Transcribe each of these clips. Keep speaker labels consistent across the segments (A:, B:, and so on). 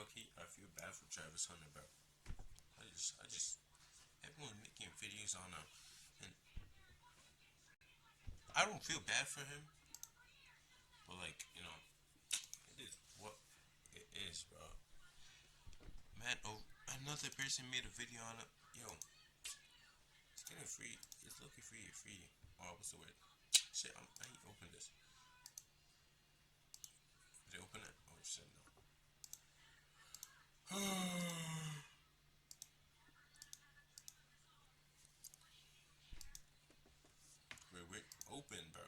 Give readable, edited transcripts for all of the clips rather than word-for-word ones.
A: low-key, I feel bad for Travis Hunter, bro. Everyone making videos on him, and I don't feel bad for him, but like, it is what it is, bro. Man, oh, another person made a video on it. Yo, it's getting free. It's looking free. Oh, what's the word? Shit, I ain't open this. Did I open it? Oh shit, no. Wait, open, bro.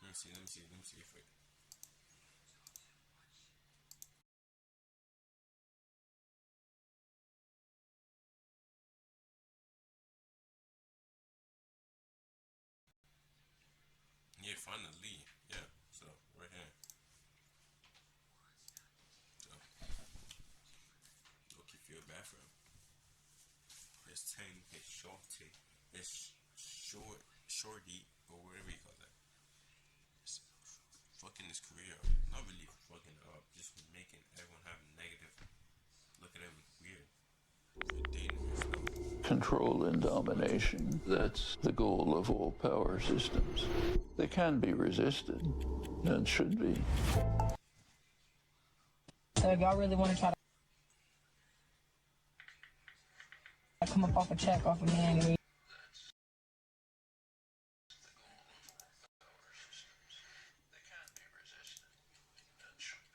A: Let me see if it. Yeah, finally. Yeah, so right here. So, look, you feel bad for him. His thing, his shorty, his shorty, or whatever you call that. It's fucking his career up. Not really fucking it up, just making everyone have a negative look at him weird.
B: Control and domination. That's the goal of all power systems. They can be resisted, and should be.
C: So if y'all really want to try to come up off a check off of me anyway,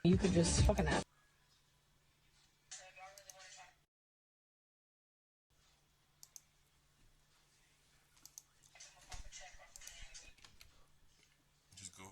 C: you could just fucking ask.
A: Just go.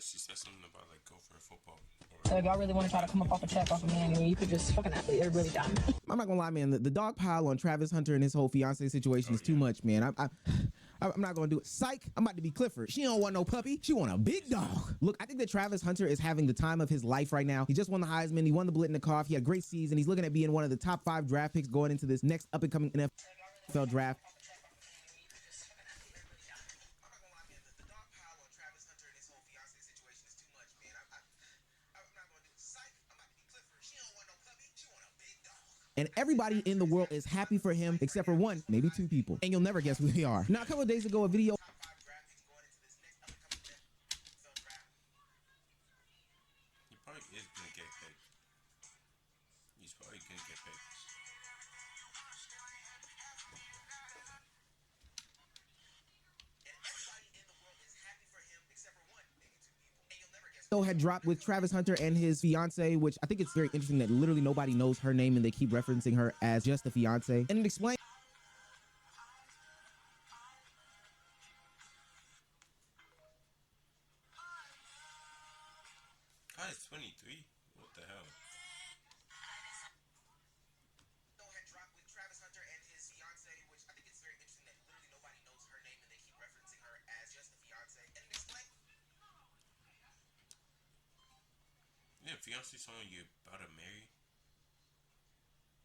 A: She said something about like go for a football.
C: So if y'all really want to try to come up off a check off of me anyway, you could just fucking ask. They're really dumb.
D: I'm not gonna lie, man. The dog pile on Travis Hunter and his whole fiance situation is too much, man. I'm not gonna do it. Psych, I'm about to be Clifford. She don't want no puppy. She want a big dog. Look, I think that Travis Hunter is having the time of his life right now. He just won the Heisman. He won the Blitnikoff. He had a great season. He's looking at being one of the top 5 draft picks going into this next up-and-coming NFL draft. And everybody in the world is happy for him except for one, maybe 2 people. And you'll never guess who they are. Now, a couple of days ago, a video.
A: He probably is gonna get picked. He's probably gonna get picked.
D: Had dropped with Travis Hunter and his fiance, which I think it's very interesting that literally nobody knows her name and they keep referencing her as just the fiance. And it explains.
A: God, it's 23. What the hell? Yeah, fiance someone you're about to marry.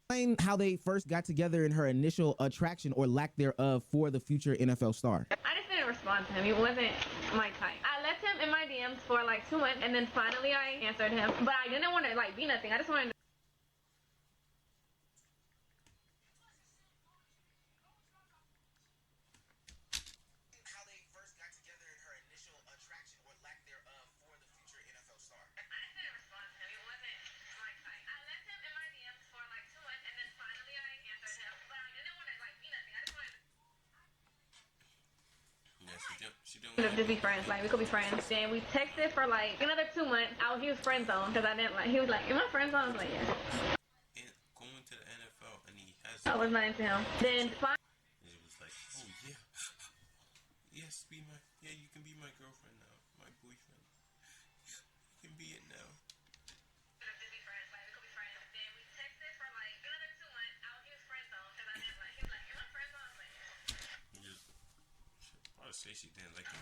D: Explain how they first got together and her initial attraction or lack thereof for the future NFL star.
E: I just didn't respond to him. He wasn't my type. I left him in my DMs for like 2 months, and then finally I answered him. But I didn't want to like be nothing. I just wanted to. Just be friends, like we could be friends. Then we texted for like another 2 months. He was friend zone because I didn't like. He was like, "Am I friend zone?" I was like, "Yeah."
A: And going to the NFL and he has.
E: I was not into him. Then finally.
A: He was like, "Oh yeah, yes, you can be my girlfriend now, my boyfriend. You can be it now." I would say she didn't like him.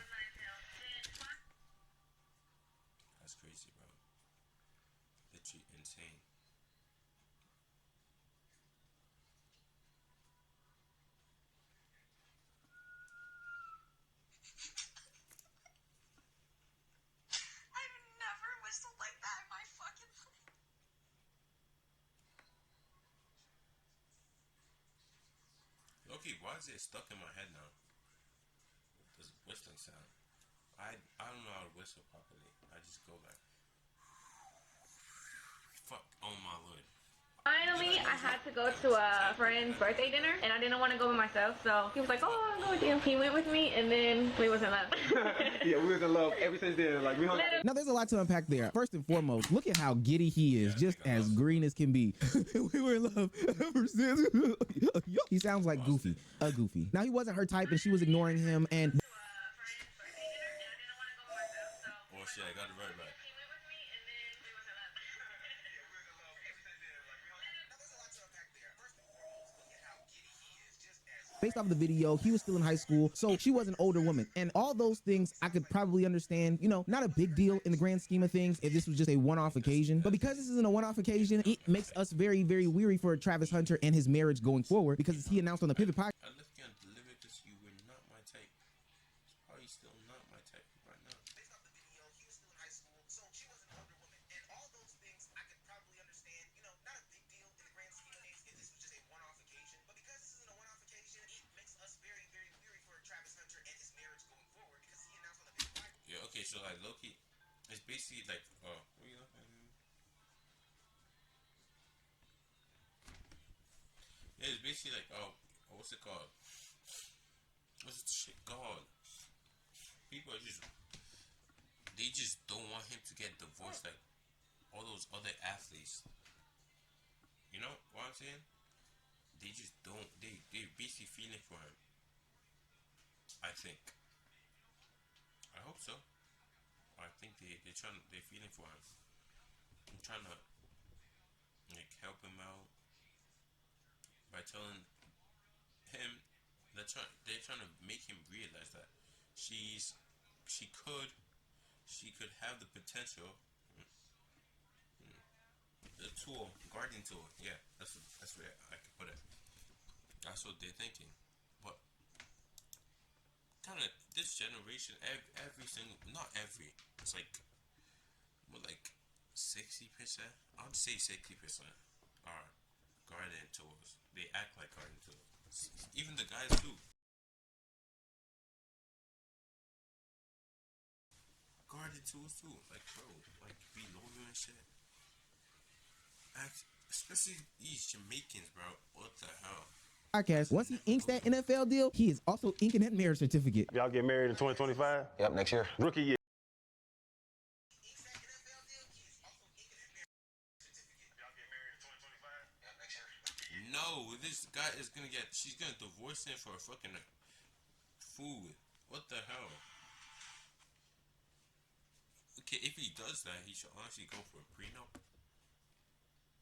A: That's crazy, bro. Literally insane. is it stuck in my head now? This whistling sound. I don't know how to whistle properly. I just go like, fuck. Oh my lord.
E: Finally, I had to go to a friend's birthday dinner, and I didn't want to go by myself, so he was like, oh, I'll go with you. He went with me, and then we was in love.
F: Yeah, we was in love ever since then. Like, we hung out.
D: Now, there's a lot to unpack there. First and foremost, look at how giddy he is, just as green as can be. We were in love ever since. He sounds like Goofy, a Goofy. Now, he wasn't her type, and she was ignoring him, and
A: Oh shit, I got it right back.
D: based off of the video, he was still in high school, so she was an older woman. And all those things I could probably understand, you know, not a big deal in the grand scheme of things if this was just a one-off occasion. But because this isn't a one-off occasion, it makes us very, very weary for Travis Hunter and his marriage going forward, because as he announced on the Pivot podcast,
A: I left you and delivered this. You were not my type. It's probably still not my type right now.
D: based off the video, he was still in high school, so she was an older woman. And all those things I could probably understand, you know, not a big deal in the grand scheme of things if this was just a one-off occasion. But because this isn't a one-off occasion, it makes us very, very weary for Travis Hunter and his marriage going forward, because he announced on the Pivot podcast.
A: Yeah, okay, so like Loki, it's basically like, oh, what are you looking at? Yeah, it's basically like, oh, what's it called? What's this shit called? People are just, they just don't want him to get divorced like all those other athletes. You know what I'm saying? They just don't, they're basically feeling for him. I think. I hope so. I think they're feeling for him. I'm trying to like help him out by telling him they're trying to make him realize that she could have the potential. The tool, guardian tool. Yeah, that's where I could put it. That's what they're thinking. But kind of this generation, every single, not every, it's like more like 60%. I'd say 60% are guardian tools. They act like guardian tools. Even the guys too. Guardian tools too. Like bro, like be loyal and shit. Especially these Jamaicans, bro. What the hell?
D: Podcast. Once he inks that NFL deal, he is also inking that marriage certificate.
F: Y'all get married in 2025?
G: Yep, next year.
F: Rookie year.
A: No, this guy is gonna get. She's gonna divorce him for fucking food. What the hell? Okay, if he does that, he should honestly go for a prenup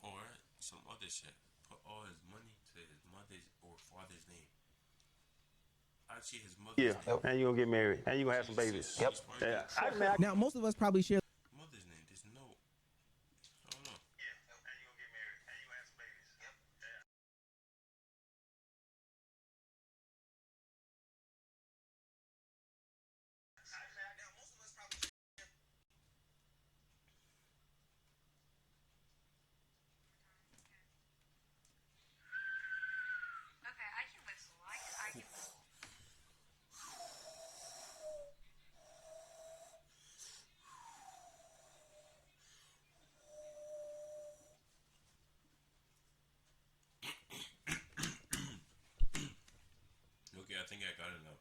A: or some other shit. Put all his money to his mother's or father's name. Actually, his mother's
F: Yeah,
A: name.
F: and you gonna get married, and you gonna have some babies.
G: Yep.
F: Yeah.
D: Now, most of us probably share
A: Mother's name. There's no. I don't know.
F: Yeah, and you gonna get married, and you gonna have some babies. Yep. Yeah.
E: Okay, I can whistle. I can whistle.
A: Okay, I think I got it now.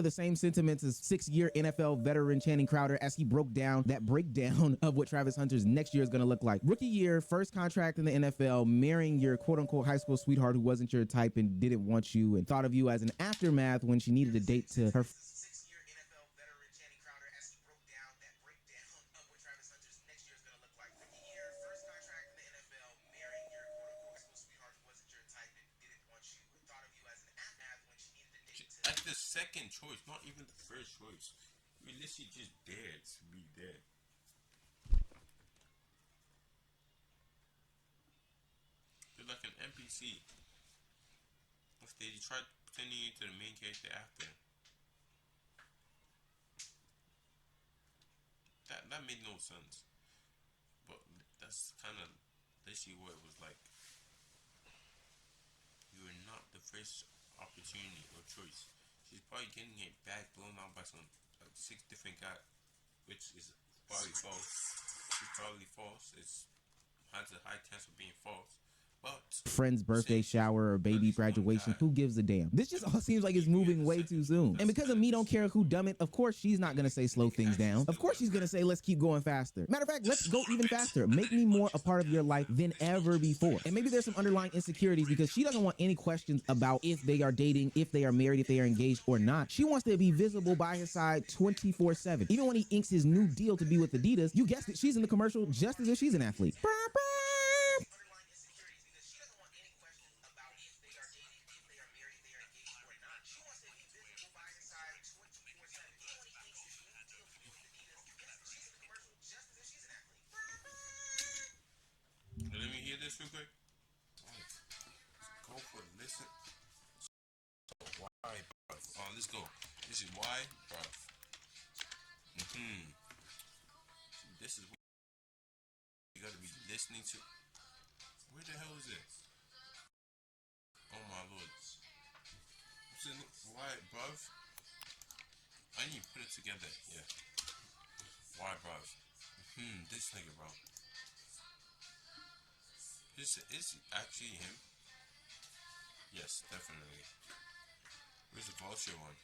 D: the same sentiments as 6-year NFL veteran Channing Crowder as he broke down that breakdown of what Travis Hunter's next year is going to look like. Rookie year, first contract in the NFL, marrying your quote-unquote high school sweetheart who wasn't your type and didn't want you and thought of you as an aftermath when she needed a date to her. 6-year NFL veteran Channing Crowder as he broke down that breakdown of what Travis Hunter's next year is going to look like. Rookie year, first contract in the NFL, marrying your quote-unquote high school sweetheart who wasn't your type and didn't want you and thought of you as an aftermath when she needed a date to.
A: Like the second choice, not even the first choice. We literally just dared to be there. You're like an NPC. If they try turning you into the main character after. That made no sense. But that's kind of let's see what it was like. You are not the first opportunity or choice. She's probably getting her back blown out by some 6 different guys, which is probably false. It's probably false. It's has a high chance of being false. But
D: friend's birthday shower or baby graduation, who gives a damn? This just all seems like it's moving way too soon. And because of me don't care who dumb it, of course she's not gonna say slow things down. Of course she's gonna say let's keep going faster. Matter of fact, let's go even faster. Make me more a part of your life than ever before. And maybe there's some underlying insecurities because she doesn't want any questions about if they are dating, if they are married, if they are engaged or not. She wants to be visible by his side 24/7. Even when he inks his new deal to be with Adidas, you guessed it, she's in the commercial just as if she's an athlete.
A: let me hear this real quick. Go for it. Listen. Why, bro? Oh, let's go. This is why, bro. This is what you gotta be listening to. Where the hell is it? Oh my lord. Why, bruv? I need to put it together. Yeah. Why, bruv? This nigga, bro. Is actually him? Yes, definitely. Where's the vulture one?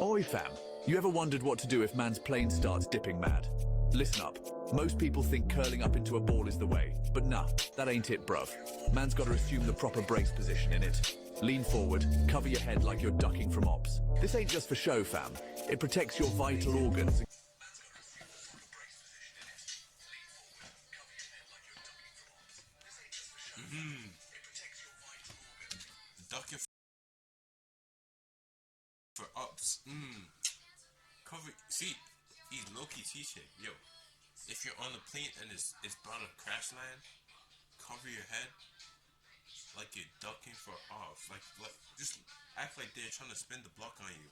G: Oi fam, you ever wondered what to do if man's plane starts dipping mad? Listen up, most people think curling up into a ball is the way, but nah, that ain't it bruv. Man's gotta assume the proper brace position in it. Lean forward, cover your head like you're ducking from ops. This ain't just for show fam, it protects your vital organs.
A: Ducking for ups. Cover. See, he's low-key t-shirt. Yo, if you're on the plane and it's about to crash land, cover your head like you're ducking for ops. Like just act like they're trying to spin the block on you.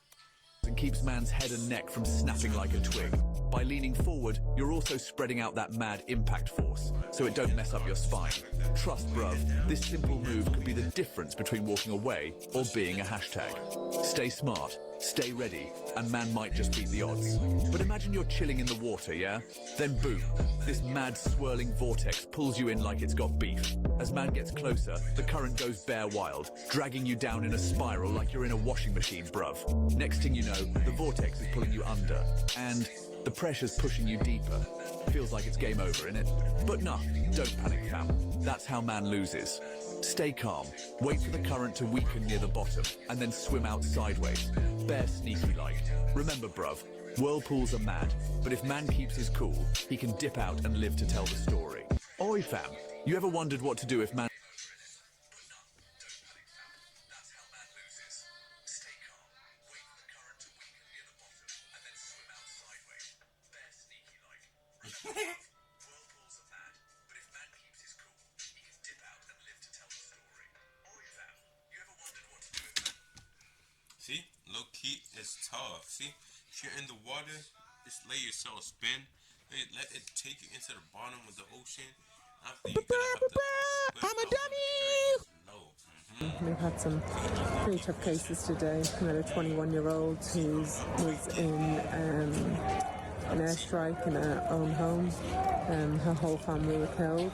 G: And keeps man's head and neck from snapping like a twig. By leaning forward, you're also spreading out that mad impact force, so it don't mess up your spine. Trust bruv, this simple move could be the difference between walking away or being a hashtag. Stay smart, stay ready, and man might just beat the odds. But imagine you're chilling in the water, yeah? Then boom, this mad swirling vortex pulls you in like it's got beef. As man gets closer, the current goes bare wild, dragging you down in a spiral like you're in a washing machine, bruv. Next thing you know, the vortex is pulling you under, and the pressure's pushing you deeper. Feels like it's game over, innit? But nah, don't panic fam. That's how man loses. Stay calm, wait for the current to weaken near the bottom, and then swim out sideways. Bare sneaky like. Remember bruv, whirlpools are mad, but if man keeps his cool, he can dip out and live to tell the story. Oi fam, you ever wondered what to do if man...
A: See, low key is tough. See, if you're in the water, just let yourself spin. Let it take you into the bottom of the ocean. After you
D: I'm a dummy.
H: We've had some pretty tough cases today. We had a 21-year-old who was in an airstrike in her own home. Her whole family were killed.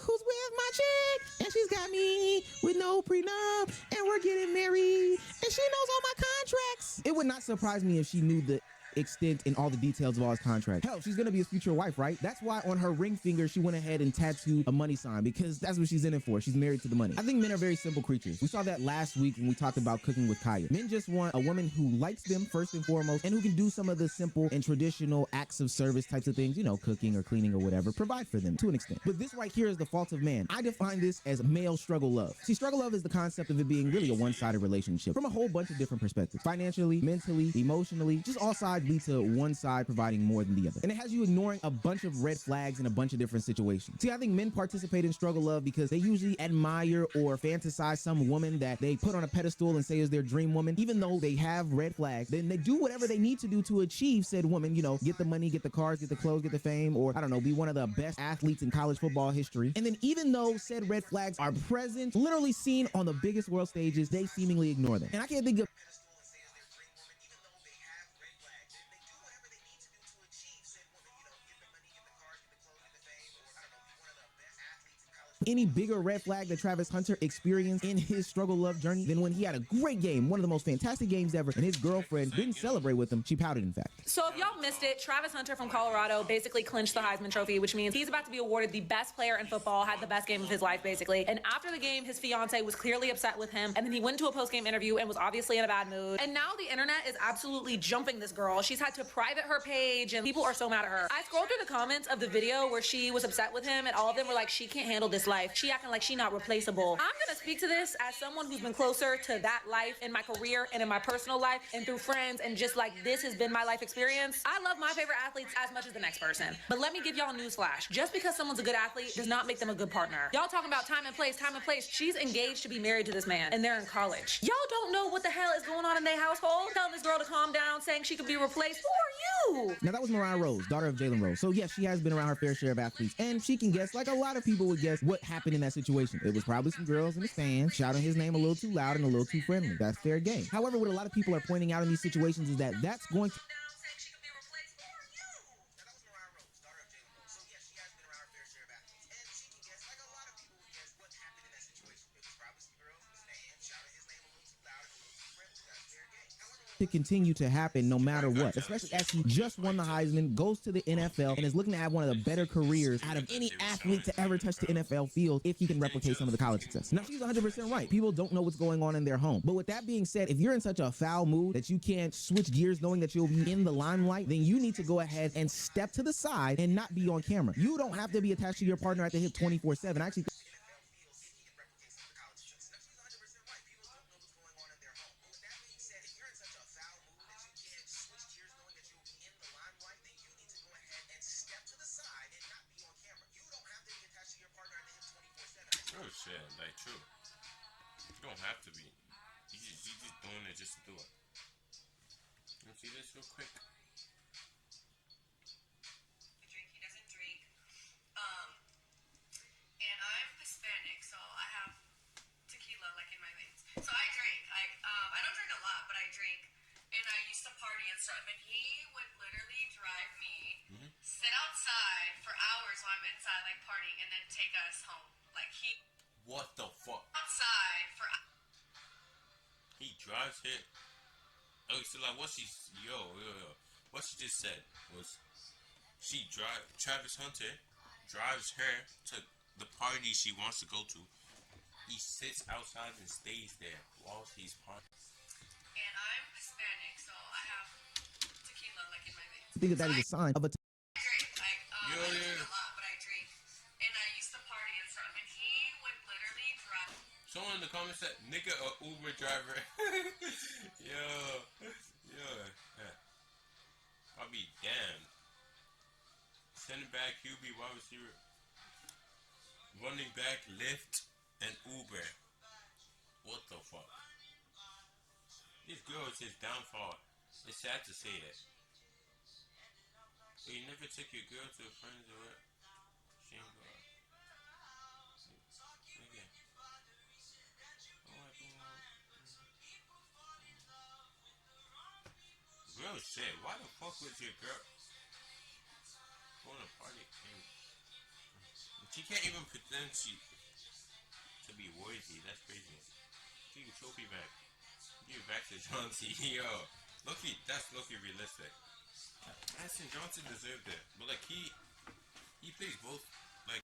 D: Who's with my chick? And she's got me with no prenup. And we're getting married. And she knows all my contracts. It would not surprise me if she knew the extent and all the details of all his contracts. Hell, she's gonna be his future wife, right? That's why on her ring finger she went ahead and tattooed a money sign, because that's what she's in it for. She's married to the money. I think men are very simple creatures. We saw that last week when we talked about cooking with Kaya. Men just want a woman who likes them first and foremost, and who can do some of the simple and traditional acts of service types of things, you know, cooking or cleaning or whatever, provide for them to an extent. But this right here is the fault of man. I define this as male struggle love. See, struggle love is the concept of it being really a one-sided relationship from a whole bunch of different perspectives. Financially, mentally, emotionally, just all sides sides lead to one side providing more than the other. And it has you ignoring a bunch of red flags in a bunch of different situations. See, I think men participate in struggle love because they usually admire or fantasize some woman that they put on a pedestal and say is their dream woman. Even though they have red flags, then they do whatever they need to do to achieve said woman, you know, get the money, get the cars, get the clothes, get the fame, or I don't know, be one of the best athletes in college football history. And then even though said red flags are present, literally seen on the biggest world stages, they seemingly ignore them. And I can't think of any bigger red flag that Travis Hunter experienced in his struggle love journey than when he had a great game, one of the most fantastic games ever, and his girlfriend didn't celebrate with him. She pouted, in fact.
I: So if y'all missed it, Travis Hunter from Colorado basically clinched the Heisman Trophy, which means he's about to be awarded the best player in football, had the best game of his life, basically. And after the game, his fiance was clearly upset with him, and then he went to a post-game interview and was obviously in a bad mood. And now the internet is absolutely jumping this girl. She's had to private her page, and people are so mad at her. I scrolled through the comments of the video where she was upset with him, and all of them were like, she can't handle this life. She acting like she not replaceable. I'm gonna speak to this as someone who's been closer to that life in my career and in my personal life and through friends, and just like this has been my life experience. I love my favorite athletes as much as the next person. But let me give y'all a news flash. Just because someone's a good athlete does not make them a good partner. Y'all talking about time and place, time and place. She's engaged to be married to this man, and they're in college. Y'all don't know what the hell is going on in their household? Telling this girl to calm down, saying she could be replaced. Who are you?
D: Now that was Mariah Rose, daughter of Jalen Rose. So yes, she has been around her fair share of athletes, and she can guess, like a lot of people would guess, what happened in that situation. It was probably some girls in the stands shouting his name a little too loud and a little too friendly. That's fair game. However, what a lot of people are pointing out in these situations is that that's going to continue to happen no matter what, especially as he just won the Heisman, goes to the NFL, and is looking to have one of the better careers out of any athlete to ever touch the NFL field if he can replicate some of the college success. Now, she's 100% right. People don't know what's going on in their home. But with that being said, if you're in such a foul mood that you can't switch gears knowing that you'll be in the limelight, then you need to go ahead and step to the side and not be on camera. You don't have to be attached to your partner at the hip 24/7. Actually,
A: Oh shit, like true. You don't have to be. You just doing it just to do it. You see this real quick?
J: Drink, he doesn't drink. And I'm Hispanic, so I have tequila like in my veins. So I drink. I don't drink a lot, but I drink. And I used to party and stuff. And he would literally drive me, sit outside for hours while I'm inside like partying, and then take us home. Like he.
A: What the fuck?
J: Outside for.
A: He drives here. Oh, so like what she what she just said was Travis Hunter drives her to the party she wants to go to. He sits outside and stays there while he's partying.
J: And I'm Hispanic, so I have tequila like in my veins.
D: I think that is a sign of a
J: I drink. I don't drink a lot, but I drink. And I used to party and stuff. And he would literally drive.
A: Someone in the comments said, nigga, a Uber driver. yo. I'll be damned. Sending back QB wide receiver. Running back, Lyft, and Uber. What the fuck? This girl is his downfall. It's sad to say that. So you never took your girl to a friend's or what? She ain't go out. Nigga. Real shit. Why the fuck was your girl going to party? She can't even pretend to be worthy. That's crazy. Take your trophy back. Give it back to Johnson. Yo, that's Loki realistic. Aston Johnson deserved it, but like he plays both. Like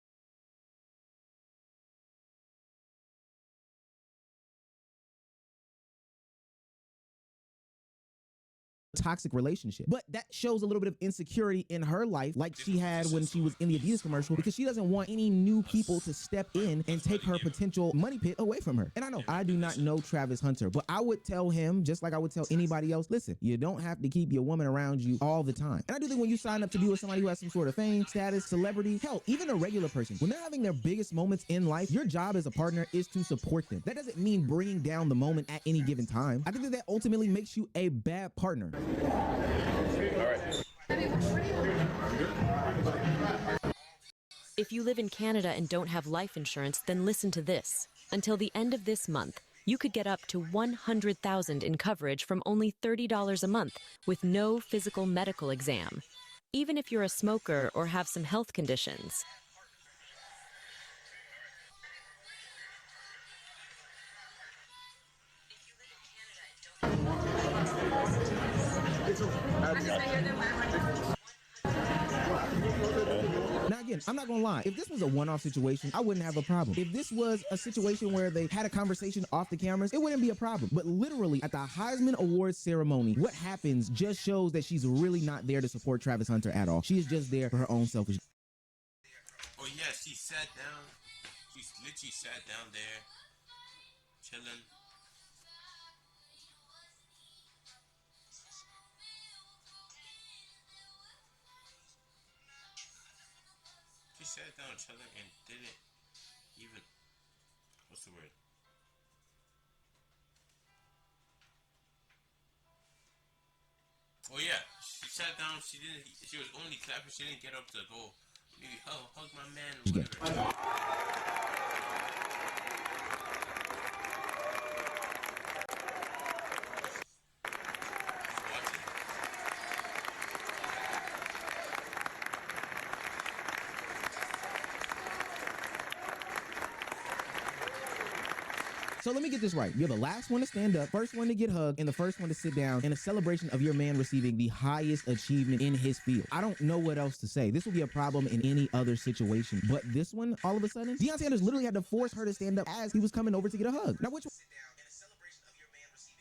D: toxic relationship. But that shows a little bit of insecurity in her life, like she had when she was in the Adidas commercial, because she doesn't want any new people to step in and take her potential money pit away from her. And I know I do not know Travis Hunter, but I would tell him, just like I would tell anybody else, listen, you don't have to keep your woman around you all the time. And I do think when you sign up to be with somebody who has some sort of fame, status, celebrity, hell, even a regular person, when they're having their biggest moments in life, your job as a partner is to support them. That doesn't mean bringing down the moment at any given time. I think that ultimately makes you a bad partner.
K: If you live in Canada and don't have life insurance, then listen to this. Until the end of this month, you could get up to $100,000 in coverage from only $30 a month with no physical medical exam, even if you're a smoker or have some health conditions.
D: Now again, I'm not gonna lie, if this was a one-off situation, I wouldn't have a problem. If this was a situation where they had a conversation off the cameras, it wouldn't be a problem. But literally at the Heisman Awards ceremony, what happens just shows that she's really not there to support Travis Hunter at all. She is just there for her own selfish.
A: Oh yeah, she sat down. She literally sat down there, chilling. She sat down chilling and didn't even, what's the word? Oh yeah, she sat down. She didn't. She was only clapping. She didn't get up to go. Maybe hug my man. Or whatever.
D: So let me get this right. You're the last one to stand up, first one to get hugged, and the first one to sit down in a celebration of your man receiving the highest achievement in his field. I don't know what else to say. This would be a problem in any other situation. But this one, all of a sudden, Deion Sanders literally had to force her to stand up as he was coming over to get a hug. Now, which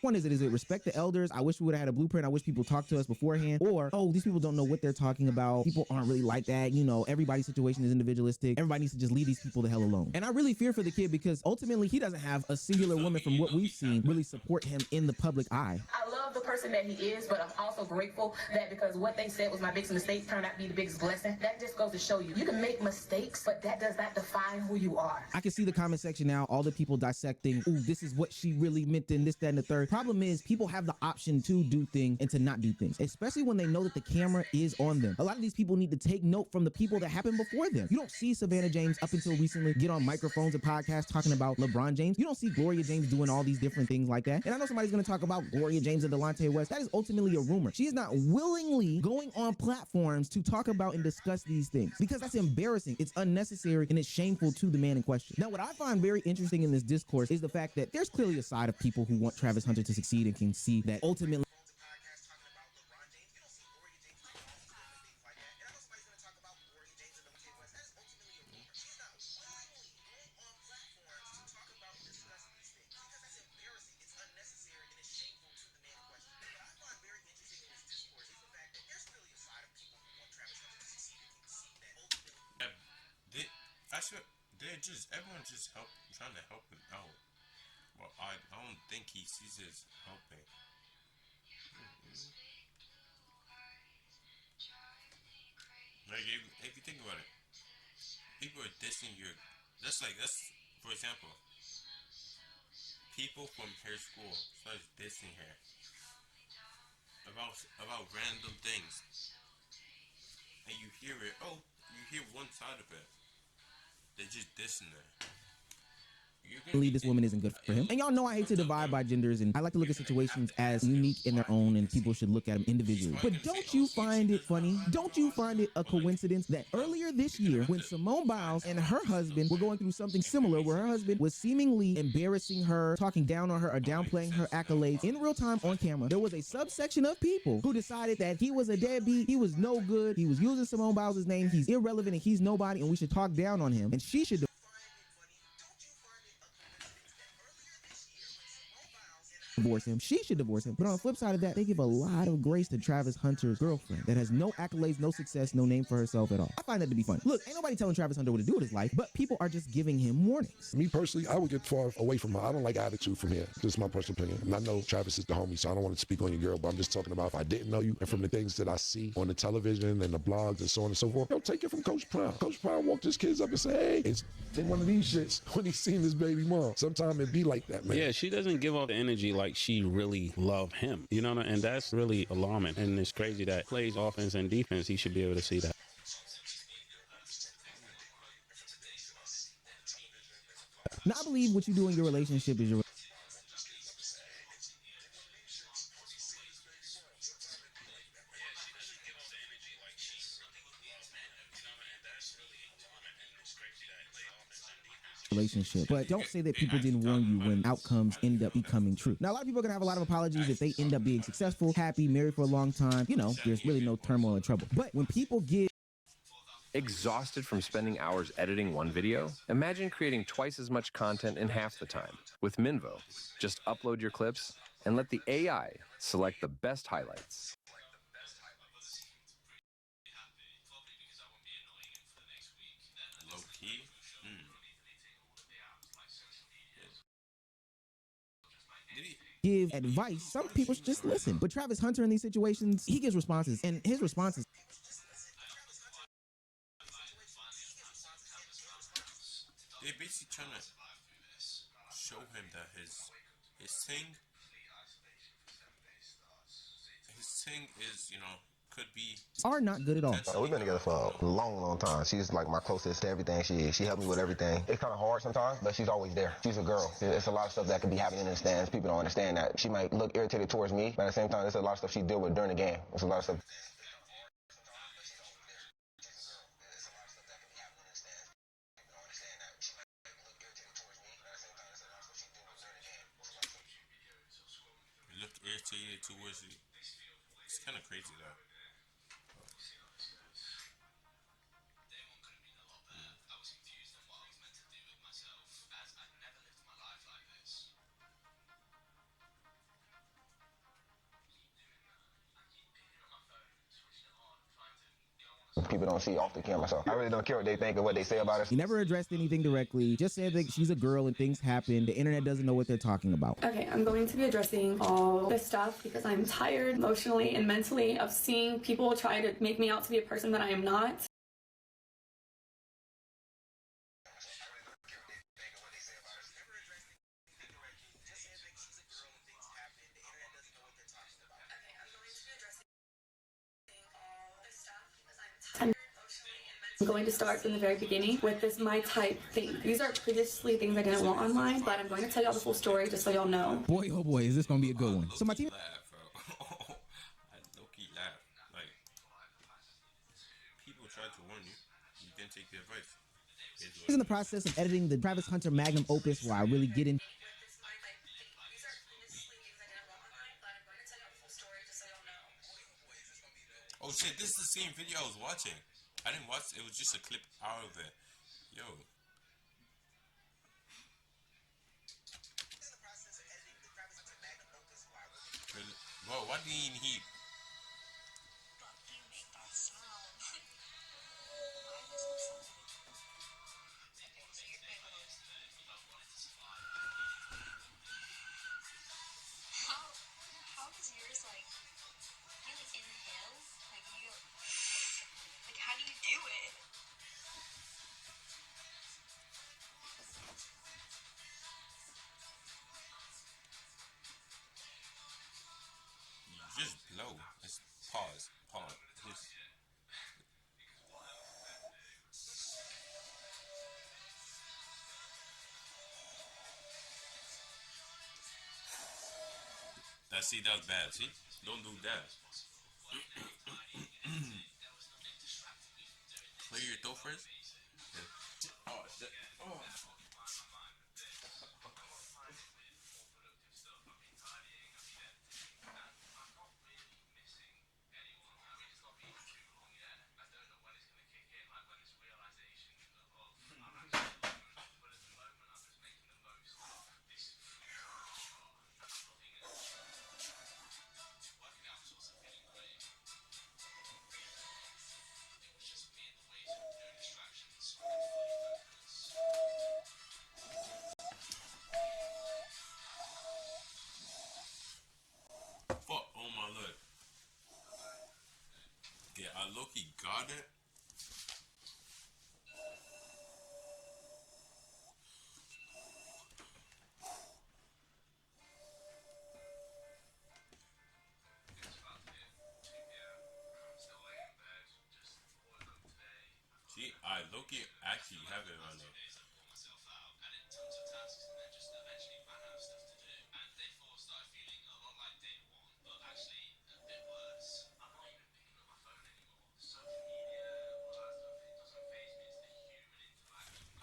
D: one is it? Is it respect the elders? I wish we would have had a blueprint. I wish people talked to us beforehand. Or, oh, these people don't know what they're talking about. People aren't really like that. You know, everybody's situation is individualistic. Everybody needs to just leave these people the hell alone. And I really fear for the kid because ultimately he doesn't have a singular woman from what we've seen really support him in the public eye.
C: I love the person that he is, but I'm also grateful that because what they said was my biggest mistake turned out to be the biggest blessing. That just goes to show you, you can make mistakes, but that does not define who you are.
D: I can see the comment section now, all the people dissecting, ooh, this is what she really meant in this, that, and the third. Problem is, people have the option to do things and to not do things, especially when they know that the camera is on them. A lot of these people need to take note from the people that happened before them. You don't see Savannah James up until recently get on microphones and podcasts talking about LeBron James. You don't see Gloria James doing all these different things like that. And I know somebody's going to talk about Gloria James and Delonte West. That is ultimately a rumor. She is not willingly going on platforms to talk about and discuss these things because that's embarrassing. It's unnecessary and it's shameful to the man in question. Now, what I find very interesting in this discourse is the fact that there's clearly a side of people who want Travis Hunter to succeed and can see that ultimately
A: everyone's just trying to help him out. Well, I don't think he sees it as helping. Like, if you think about it, people are dissing your. That's for example, people from her school start dissing her about random things, and you hear it. Oh, you hear one side of it. They're just dissing her.
D: believe this woman isn't good for him. And y'all know I hate to divide by genders, and I like to look at situations as unique in their own, and people should look at them individually. But don't you find it funny? Don't you find it a coincidence that earlier this year, when Simone Biles and her husband were going through something similar, where her husband was seemingly embarrassing her, talking down on her, or downplaying her accolades in real time on camera, there was a subsection of people who decided that he was a deadbeat, he was no good, he was using Simone Biles' name, he's irrelevant, and he's nobody, and we should talk down on him, and she should divorce him. She should divorce him. But on the flip side of that, they give a lot of grace to Travis Hunter's girlfriend that has no accolades, no success, no name for herself at all. I find that to be funny. Look, ain't nobody telling Travis Hunter what to do with his life, but people are just giving him warnings.
L: Me personally, I would get far away from her. I don't like attitude from here. This is my personal opinion. And I know Travis is the homie, so I don't want to speak on your girl, but I'm just talking about if I didn't know you and from the things that I see on the television and the blogs and so on and so forth. Yo, take it from Coach Prime. Coach Prime walked his kids up and said, hey, it's in one of these shits when he's seen his baby mom. Sometimes it be like that, man.
M: Yeah, she doesn't give off the energy like she really love him. You know, and that's really alarming. And it's crazy that plays offense and defense, he should be able to see that.
D: Now, I believe what you do in your relationship is your relationship. But don't say that people didn't warn you when outcomes end up becoming true. Now, a lot of people are going to have a lot of apologies if they end up being successful, happy, married for a long time. You know, there's really no turmoil and trouble. But when people give
N: Exhausted from spending hours editing one video? Imagine creating twice as much content in half the time. With Minvo, just upload your clips and let the AI select the best highlights.
D: give advice, some people should just listen. But Travis Hunter in these situations, he gives responses, and his responses.
A: They're basically trying to show him that his thing is, you know, could be
D: are not good at all.
O: We've been together for a long, long time. She's like my closest to everything. She helped me with everything. It's kind of hard sometimes, but she's always there. She's a girl. It's a lot of stuff that could be happening in the stands. People don't understand that. She might look irritated towards me, but at the same time, there's a lot of stuff she deal with during the game. There's a lot of stuff.
A: Look irritated towards you. It's kind of crazy though.
O: People don't see off the camera, so I really don't care what they think or what they say about us.
D: He never addressed anything directly, just said that she's a girl and things happen. The internet doesn't know what they're talking about.
P: Okay, I'm going to be addressing all this stuff because I'm tired emotionally and mentally of seeing people try to make me out to be a person that I am not. I'm going to start from the very beginning with this my type thing. These are previously things I didn't want online, but I'm going to tell y'all the full story just so y'all know.
D: Boy, oh boy, is this going to be a good one. So my team...
A: I low-key laugh. Like, people tried to warn you. You didn't take the advice.
D: He's in the process of editing the Travis Hunter magnum opus where I really get in.
A: Oh shit, this is the same video I was watching. I didn't watch it, was just a clip out of it. Yo. Bro, why didn't he?
J: How is yours like? You like inhale? Like you? Like how do you do it?
A: You just blow. Just pause. Just. See, that was bad. See? Don't do that. Clear your throat first. Yeah. Oh, shit. Oh. low-key got it. See, I low-key actually have it on there.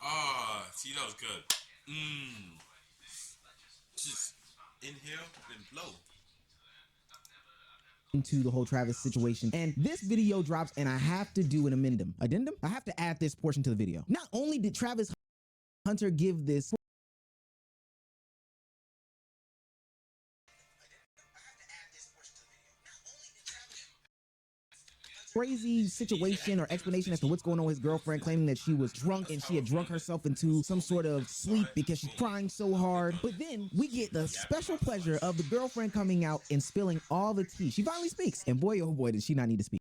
A: Ah, see, that was good. Just inhale and blow.
D: Into the whole Travis situation. And this video drops and I have to do an addendum. Addendum? I have to add this portion to the video. Not only did Travis Hunter give this crazy situation or explanation as to what's going on with his girlfriend, claiming that she was drunk and she had drunk herself into some sort of sleep because she's crying so hard. But then we get the special pleasure of the girlfriend coming out and spilling all the tea. She finally speaks, and boy, oh boy, did she not need to speak.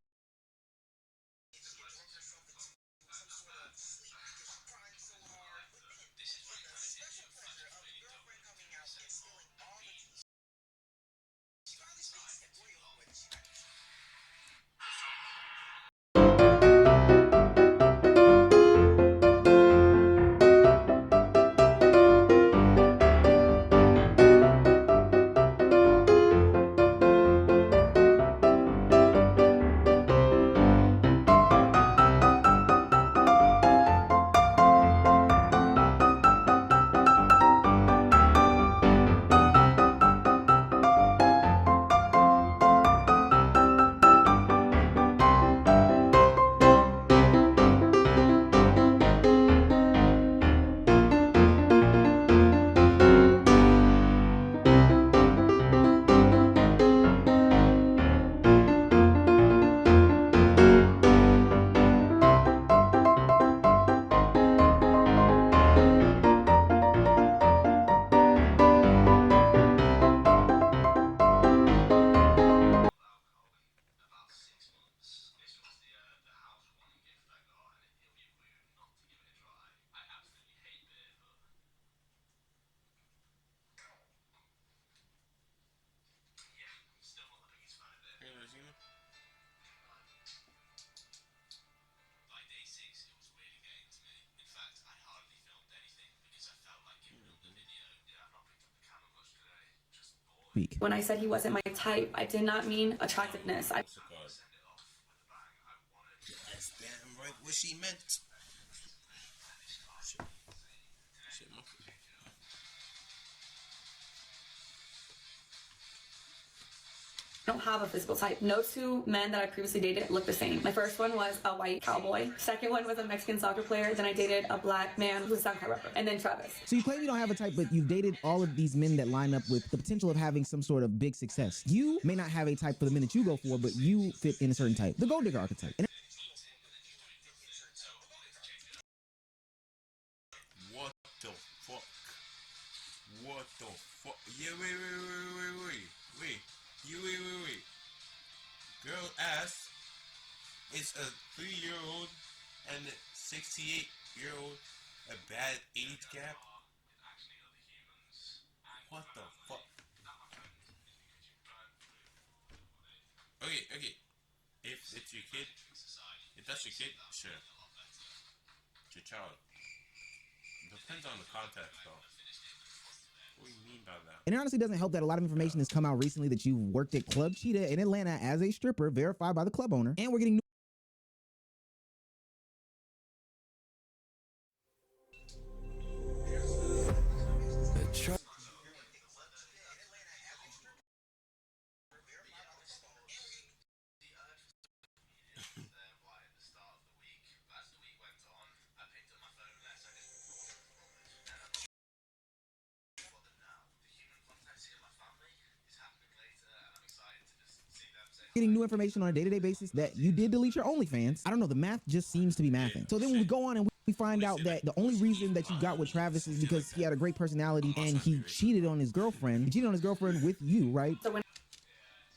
P: When I said he wasn't my type, I did not mean attractiveness.
A: That's damn right what she meant.
P: I don't have a physical type. No two men that I previously dated look the same. My first one was a white cowboy. Second one was a Mexican soccer player. Then I dated a black man who's a SoundCloud rapper. And then Travis.
D: So you claim you don't have a type, but you've dated all of these men that line up with the potential of having some sort of big success. You may not have a type for the men that you go for, but you fit in a certain type. The gold digger archetype. And
A: what the fuck? What the fuck? Yeah, wait. Girl ass is a 3-year-old and a 68-year-old, a bad age gap. What the fuck? Okay. If it's your kid, if that's your kid, sure. It's your child. Depends on the context, though. What do you mean by that?
D: it honestly doesn't help that a lot of information has come out recently that you worked at Club Cheetah in Atlanta as a stripper, verified by the club owner, and we're getting new information on a day-to-day basis that you did delete your OnlyFans. I don't know, the math just seems to be mathing. So then when we go on and we find out that the only reason that you got with Travis is because he had a great personality and he cheated on his girlfriend. He cheated on his girlfriend with you, right?
P: So when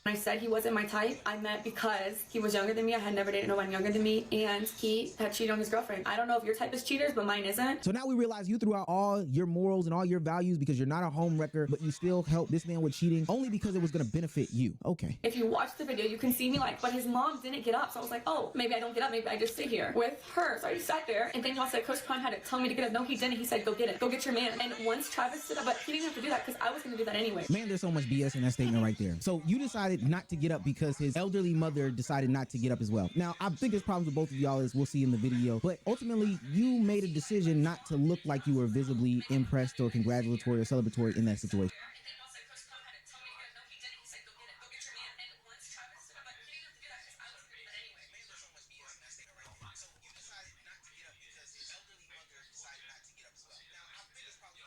P: When I said he wasn't my type, I meant because he was younger than me. I had never dated no one younger than me, and he had cheated on his girlfriend. I don't know if your type is cheaters, but mine isn't.
D: So now we realize you threw out all your morals and all your values because you're not a home wrecker, but you still helped this man with cheating only because it was going to benefit you. Okay.
P: If you watch the video, you can see me like, but his mom didn't get up. So I was like, oh, maybe I don't get up. Maybe I just sit here with her. So I just sat there. And then y'all said, Coach Khan had to tell me to get up. No, he didn't. He said, go get it. Go get your man. And once Travis stood up, but he didn't have to do that because I was going to do that anyway.
D: Man, there's so much BS in that statement right there. So you decided not to get up because his elderly mother decided not to get up as well. Now, I think there's problems with both of y'all, as we'll see in the video, but ultimately you made a decision not to look like you were visibly impressed or congratulatory or celebratory in that situation.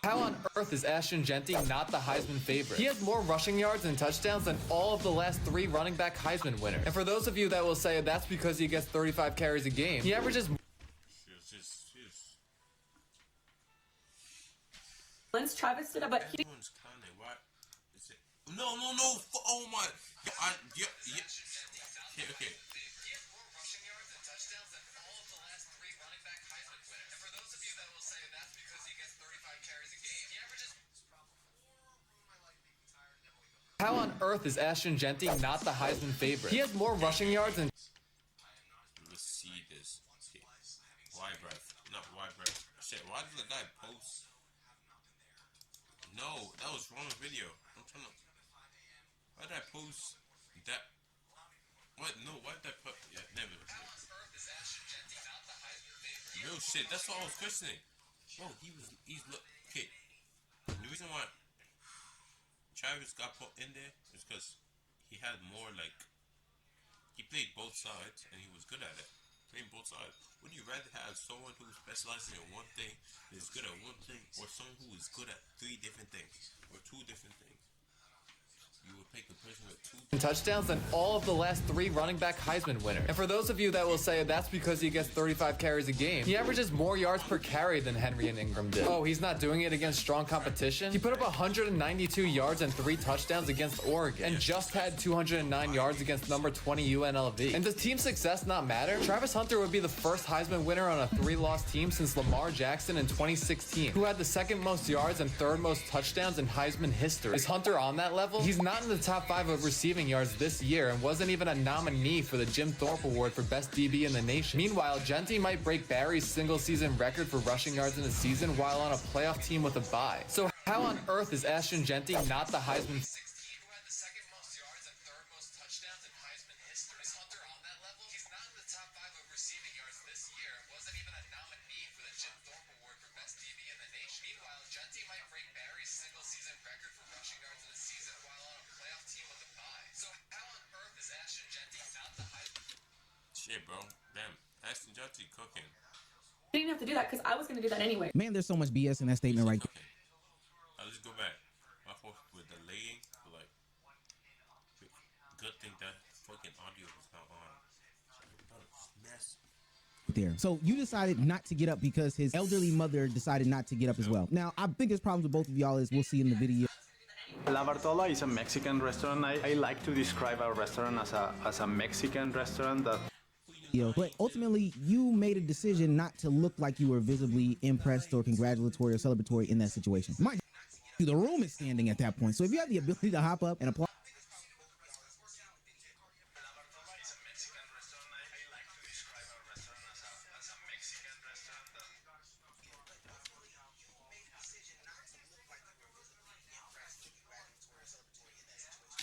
Q: How on earth is Ashton Genty not the Heisman favorite? He has more rushing yards and touchdowns than all of the last 3 running back Heisman winners. And for those of you that will say that's because he gets 35 carries a game, he averages...
P: Once Travis stood up, but he...
A: No. Oh my. Okay.
Q: How on earth is Ashton Genty not the Heisman favorite? He has more rushing yards and...
A: Let's see this. Okay. Why breath? Not why breath. Shit, why did the guy post? No, that was wrong video. I'm trying to... Why did I post that? What? No, why did I put... Yeah, never. Real shit, that's what I was questioning. Bro, he's okay. The reason why Travis got put in there is because he had more, like, he played both sides and he was good at it. Playing both sides. Would you rather have someone who specializes in one thing, is good at one thing, or someone who is good at 3 different things or 2 different things? You would pick the person with 2
Q: touchdowns than all of the last 3 running back Heisman winners. And for those of you that will say that's because he gets 35 carries a game, he averages more yards per carry than Henry and Ingram did. Oh, he's not doing it against strong competition? He put up 192 yards and 3 touchdowns against Oregon, and just had 209 yards against number 20 UNLV. And does team success not matter? Travis Hunter would be the first Heisman winner on a 3-loss team since Lamar Jackson in 2016, who had the 2nd most yards and 3rd most touchdowns in Heisman history. Is Hunter on that level? He's not in the top 5 of receiving yards this year and wasn't even a nominee for the Jim Thorpe Award for best DB in the nation. Meanwhile, Genty might break Barry's single-season record for rushing yards in a season while on a playoff team with a bye. So how on earth is Ashton Genty not the Heisman?
A: Shit, bro. Damn. Ashton Genty cooking.
P: He didn't have to do that because I was going to do that anyway.
D: Man, there's so much BS in that statement right there.
A: I'll just go back. My fault with delaying, but like, good thing that fucking audio was not on. Mess.
D: There. So you decided not to get up because his elderly mother decided not to get up as well. Now, I think there's problems with both of y'all, as we'll see in the video.
R: La Bartola is a Mexican restaurant. I like to describe our restaurant as a Mexican restaurant that...
D: But ultimately, you made a decision not to look like you were visibly impressed or congratulatory or celebratory in that situation. Mind you, the room is standing at that point. So if you have the ability to hop up and apply...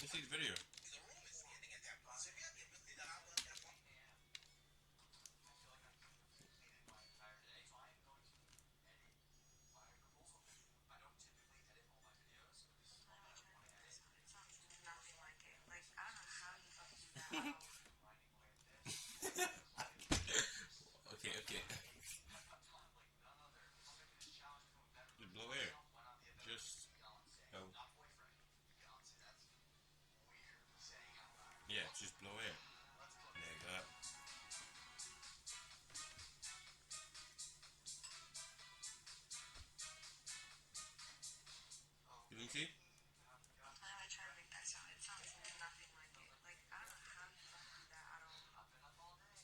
A: Let's see the video. Okay. Just blow air. Just go. Yeah, just blow air. Nigga. You didn't see?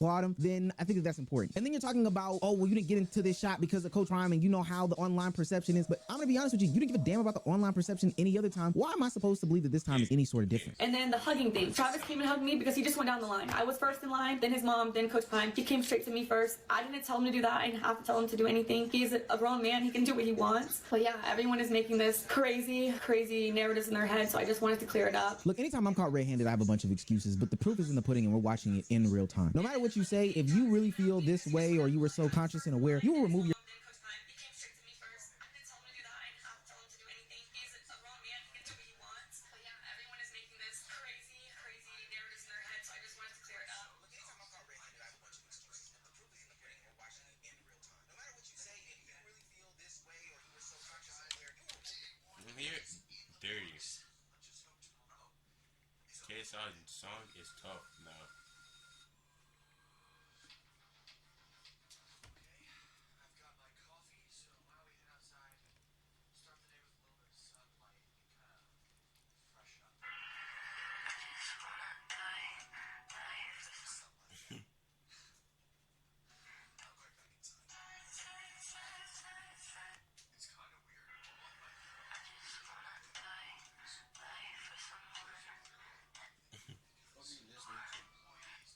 D: applaud him, then I think that that's important. And then you're talking about, oh, well, you didn't get into this shot because of Coach Rhyme and you know how the online perception is. But I'm going to be honest with you, you didn't give a damn about the online perception any other time. Why am I supposed to believe that this time is any sort of different?
P: And then the hugging thing. Travis came and hugged me because he just went down the line. I was first in line, then his mom, then Coach Prime. He came straight to me first. I didn't tell him to do that. I didn't have to tell him to do anything. He's a grown man. He can do what he wants. But yeah, everyone is making this crazy narratives in their head, so I just wanted to clear it up.
D: Look, anytime I'm caught red-handed, I have a bunch of excuses, but the proof is in the pudding and we're watching it in real time. No matter what you say, if you really feel this way or you were so conscious and aware, you will remove your
A: Darius. KSI's song is tough now.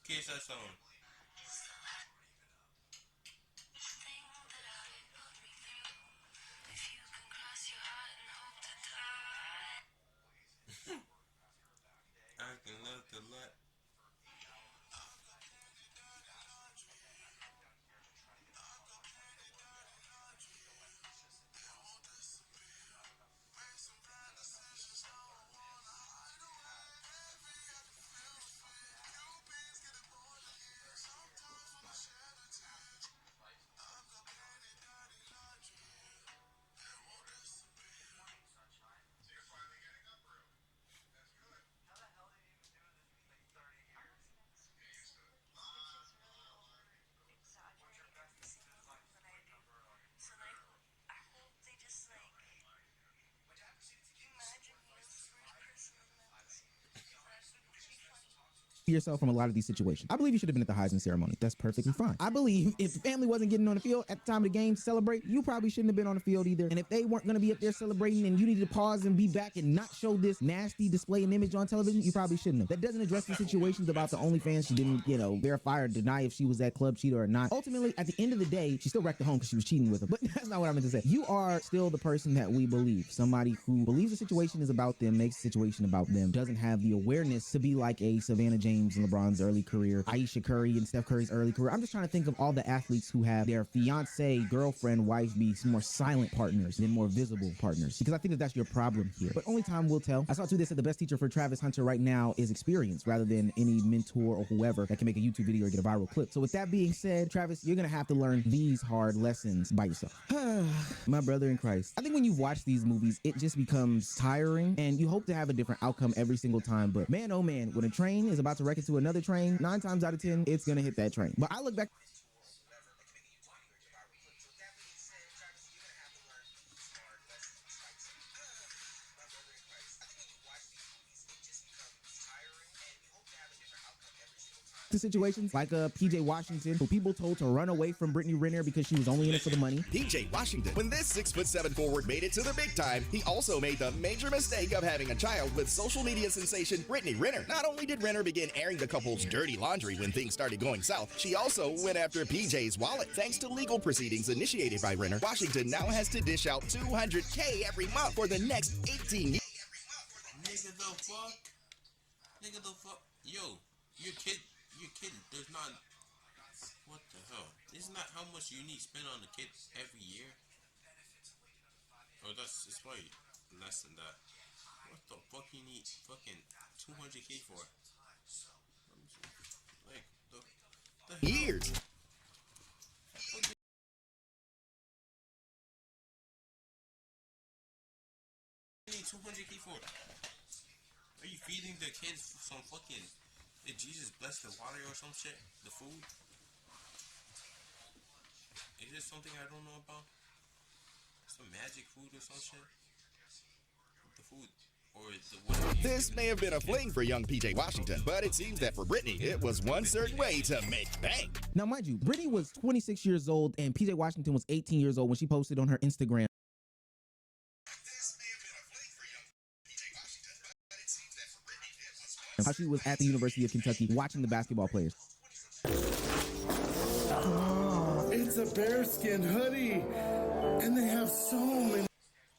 A: KSI song. I can look a lot.
D: yourself from a lot of these situations. I believe you should have been at the Heisman ceremony. That's perfectly fine. I believe if the family wasn't getting on the field at the time of the game to celebrate, you probably shouldn't have been on the field either. And if they weren't going to be up there celebrating and you needed to pause and be back and not show this nasty display and image on television, you probably shouldn't have. That doesn't address the situations about the OnlyFans. She didn't, verify or deny if she was that club cheater or not. Ultimately, at the end of the day, she still wrecked the home because she was cheating with him. But that's not what I meant to say. You are still the person that we believe. Somebody who believes the situation is about them, makes the situation about them, doesn't have the awareness to be like a Savannah James in LeBron's early career, Aisha Curry and Steph Curry's early career. I'm just trying to think of all the athletes who have their fiance, girlfriend, wife be more silent partners than more visible partners, because I think that that's your problem here. But only time will tell. I saw too, they said the best teacher for Travis Hunter right now is experience rather than any mentor or whoever that can make a YouTube video or get a viral clip. So with that being said, Travis, you're gonna have to learn these hard lessons by yourself. My brother in Christ. I think when you watch these movies, it just becomes tiring and you hope to have a different outcome every single time. But man, oh man, when a train is about to wreck into another train, 9 times out of 10, it's gonna hit that train. But I look back to situations like PJ Washington, who people told to run away from Brittany Renner because she was only in it for the money.
S: PJ Washington. When this 6'7" forward made it to the big time, he also made the major mistake of having a child with social media sensation Brittany Renner. Not only did Renner begin airing the couple's dirty laundry when things started going south, she also went after PJ's wallet. Thanks to legal proceedings initiated by Renner, Washington now has to dish out $200K every month for the next 18 years.
A: Nigga the fuck? Nigga the fuck? Yo, your kid, there's not, what the hell? Isn't that how much you need to spend on the kid every year? Oh, it's probably less than that. What the fuck you need fucking 200K for? Like, the
S: Years.
A: You need 200K for? Are you feeding the kids some fucking... Did Jesus bless the water or some shit? The food? Is this something I don't know about? Some magic food or some shit? The food or the
S: This may have been a fling for young PJ Washington, but it seems that for Brittany, it was one certain way to make bank.
D: Now, mind you, Brittany was 26 years old and PJ Washington was 18 years old when she posted on her Instagram how she was at the University of Kentucky watching the basketball players.
T: Oh, it's a bearskin hoodie, and they have so many.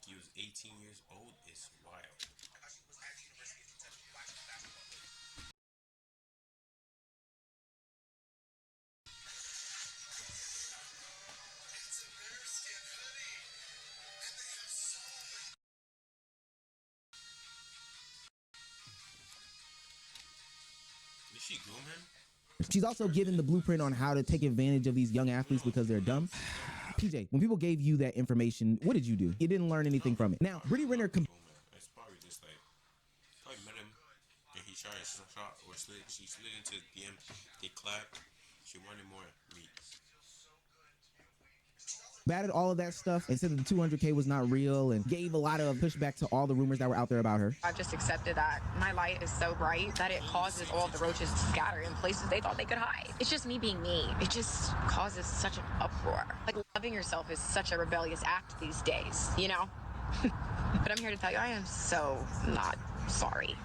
A: He was 18 years old. It's wild. Did she groom him?
D: She's also given the blueprint on how to take advantage of these young athletes because they're dumb. PJ, when people gave you that information, what did you do? You didn't learn anything from it. Now, Brittany Renner...
A: It's probably just like, probably met him, and he tried a shot, or she slid into the DM, they clapped, she wanted more meat.
D: batted all of that stuff and said that the 200K was not real and gave a lot of pushback to all the rumors that were out there about her.
U: I've just accepted that my light is so bright that it causes all of the roaches to scatter in places they thought they could hide. It's just me being me. It just causes such an uproar. Like, loving yourself is such a rebellious act these days, you know? But I'm here to tell you, I am so not sorry.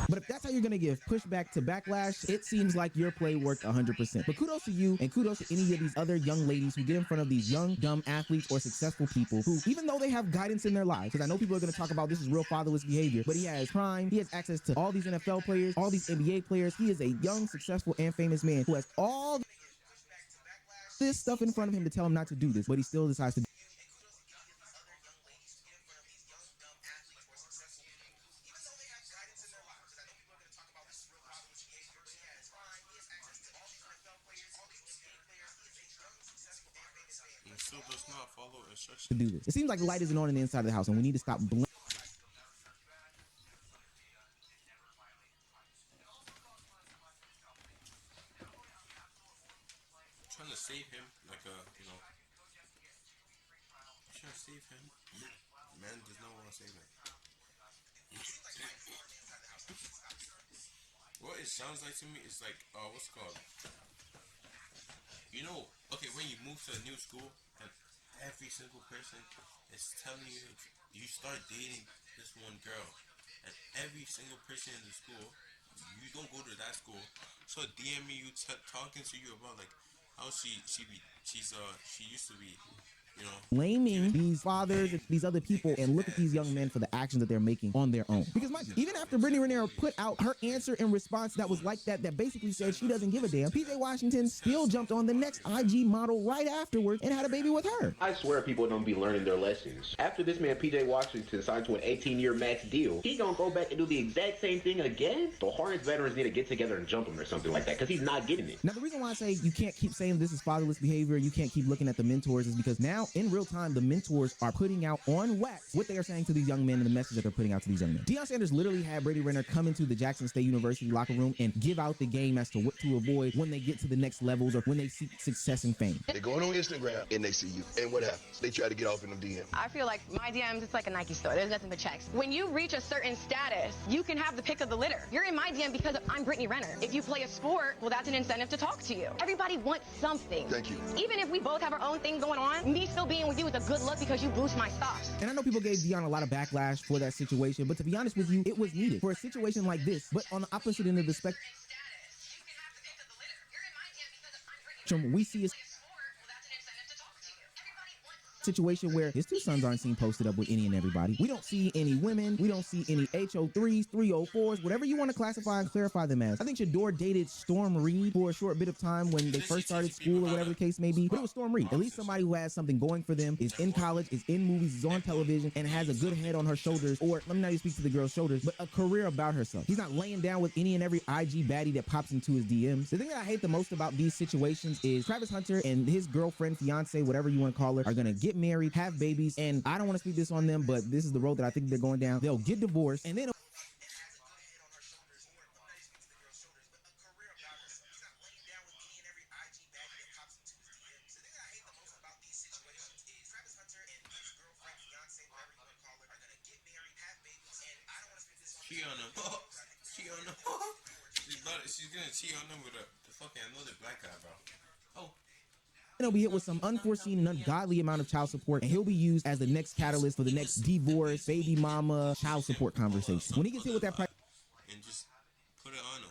D: But if that's how you're going to give pushback to backlash, it seems like your play worked 100%. But kudos to you, and kudos to any of these other young ladies who get in front of these young, dumb athletes or successful people who, even though they have guidance in their lives, because I know people are going to talk about this is real fatherless behavior, but he has prime, he has access to all these NFL players, all these NBA players. He is a young, successful, and famous man who has all this stuff in front of him to tell him not to do this, but he still decides to do it. To do this. It seems like the light isn't on the inside of the house, and we need to stop blinking.
A: Trying to save him, like trying to save him. Man does not want to save him. What it sounds like to me is like, what's it called? You know, okay, when you move to a new school and every single person is telling you, you start dating this one girl, and every single person in the school, you don't go to that school, so DMing you, talking to you about like how she used to be, you know,
D: blaming these fathers and these other people, and look at these young men for the actions that they're making on their own. Because mind you, even after Brittany Renner put out her answer in response that was like that basically said she doesn't give a damn, PJ Washington still jumped on the next IG model right afterwards and had a baby with her.
V: I swear people don't be learning their lessons. After this man PJ Washington signed to an 18-year max deal, he gonna go back and do the exact same thing again? The Hornets veterans need to get together and jump him or something like that, because he's not getting it.
D: Now, the reason why I say you can't keep saying this is fatherless behavior, you can't keep looking at the mentors, is because now in real time the mentors are putting out on wax what they are saying to these young men and the message that they're putting out to these young men. Deion Sanders literally had Brady Renner come into the Jackson State University locker room and give out the game as to what to avoid when they get to the next levels or when they seek success and fame.
W: They go on Instagram and they see you, and what happens? They try to get off in them DMs.
U: I feel like my DMs, it's like a Nike store. There's nothing but checks. When you reach a certain status, you can have the pick of the litter. You're in my DM because I'm Brittany Renner. If you play a sport, well, that's an incentive to talk to you. Everybody wants something.
W: Thank you.
U: Even if we both have our own thing going on, me still being with you is a good look because you boost my stocks.
D: And I know people gave Deion a lot of backlash for that situation, but to be honest with you, it was needed for a situation like this. But on the opposite end of the spectrum, we see a situation where his two sons aren't seen posted up with any and everybody. We don't see any women. We don't see any HO3s, 304s, whatever you want to classify and clarify them as. I think Shador dated Storm Reed for a short bit of time when they first started school or whatever the case may be. But it was Storm Reed. At least somebody who has something going for them, is in college, is in movies, is on television, and has a good head on her shoulders, or let me not even speak to the girl's shoulders, but a career about herself. He's not laying down with any and every IG baddie that pops into his DMs. The thing that I hate the most about these situations is Travis Hunter and his girlfriend, fiance, whatever you want to call her, are going to get married, have babies, and I don't want to speak this on them, but this is the road that I think they're going down. They'll get divorced, and then
A: she's gonna cheat on him with the fucking another black guy, bro. Oh.
D: And he'll be hit with some unforeseen and ungodly amount of child support, and he'll be used as the next catalyst for the next divorce, baby mama, child support conversation. When he gets hit with that price,
A: and just put it on him.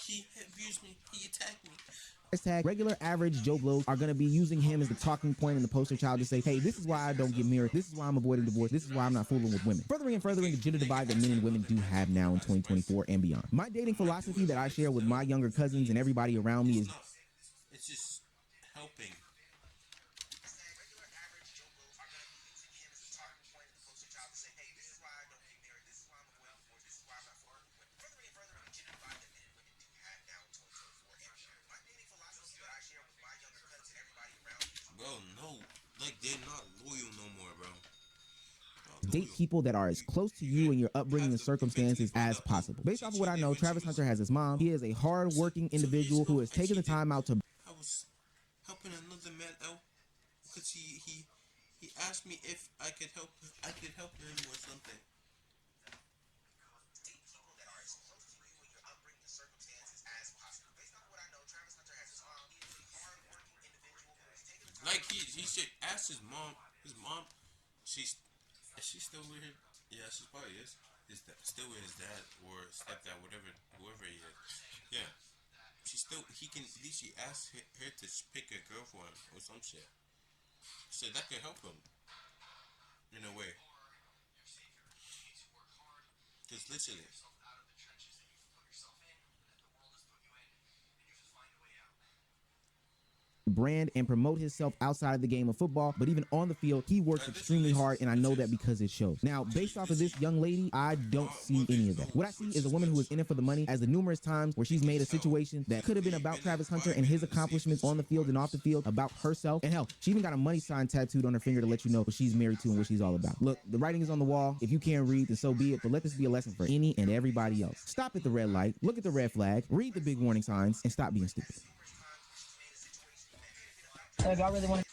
A: He abused me. He attacked me.
D: Tag, regular average Joe Blows are going to be using him as the talking point in the poster child to say, hey, this is why I don't get married. This is why I'm avoiding divorce. This is why I'm not fooling with women. Furthering and furthering the gender divide that men and women do have now in 2024 and beyond. My dating philosophy that I share with my younger cousins and everybody around me is,
A: it's just helping. Bro, no, like they're not loyal no more, bro.
D: date people that are as close to you and your upbringing and circumstances as possible. Based off of what I know, Travis Hunter has his mom. He is a hard-working individual who has taken the time out to...
A: I was helping another man out because he asked me if I could help him or something. Like he should ask his mom. His mom, is she still with him? Yeah, she probably is. Is that still with his dad or stepdad, whoever he is? Yeah, he can at least she asked her to pick a girl for him or some shit. So that could help him in a way. Cause literally.
D: brand and promote himself outside the game of football, but even on the field, he works extremely hard, and I know that because it shows. Now, based off of this young lady, I don't see any of that. What I see is a woman who is in it for the money, as the numerous times where she's made a situation that could have been about Travis Hunter and his accomplishments on the field and off the field about herself. And hell, she even got a money sign tattooed on her finger to let you know what she's married to and what she's all about. Look, the writing is on the wall. If you can't read, then so be it, but let this be a lesson for any and everybody else. Stop at the red light, look at the red flag, read the big warning signs, and stop being stupid.
C: If y'all really want to